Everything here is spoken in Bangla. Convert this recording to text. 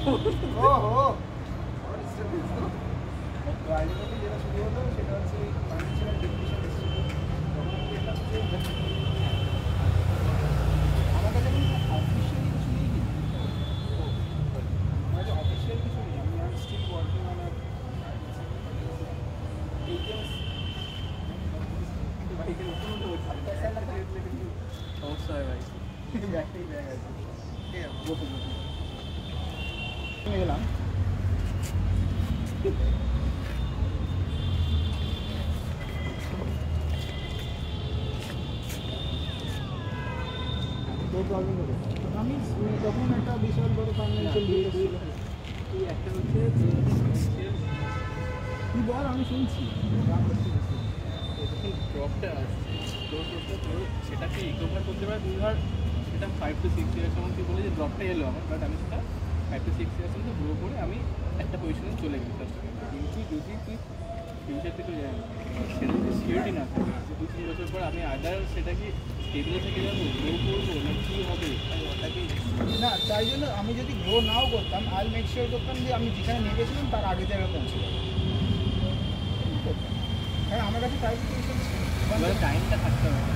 ওহো তো আইডিয়াতে যেটা শুরু হলো সেটা হচ্ছে ফাইন্যান্সিয়াল ডিফিশন এসেছিল তখন এটা হচ্ছে আমার কাছে অফিসিয়ালি কিছু নেই আমার কাছে অফিসিয়াল কিছু নেই আমি আর স্টিল ওয়ার্কিং অন বাইকের উপর সমস্যা হয় ভাই ব্যাগটাই ব্যাগ আছে গেলাম আমি তখন একটা বিশাল বড় ফাইন্যান্সিয়াল ডিল ছিল এই একটা হচ্ছে তুই বল আমি শুনছি ড্রপটা আসছে সেটাকে রিকভার করতে পারে তুই ধর সেটা 5 to 6 ইয়ার্স যেমন তুই বলে যে ড্রপটা এলো আমার বাট আমি সেটা 5 to 6 ইয়ার্স মধ্যে গ্রো করে আমি একটা পজিশনে চলে গেছি কিন্তু যদি তুই ফিউচার থেকে সেটা যদি সিওরিটি না থাকে যে 2-3 বছর পর আমি আদার সেটাকে স্টেবল থেকে যাবো গ্রো করবো না কী হবে ওটাকে না তাই জন্য আমি যদি গ্রো নাও করতাম আই মেক শিওর করতাম যে আমি যেখানে নিয়ে গেছিলাম তার আগে জায়গায় পৌঁছে যাবো হ্যাঁ আমার কাছে টাইম টাইমটা থাকতে হবে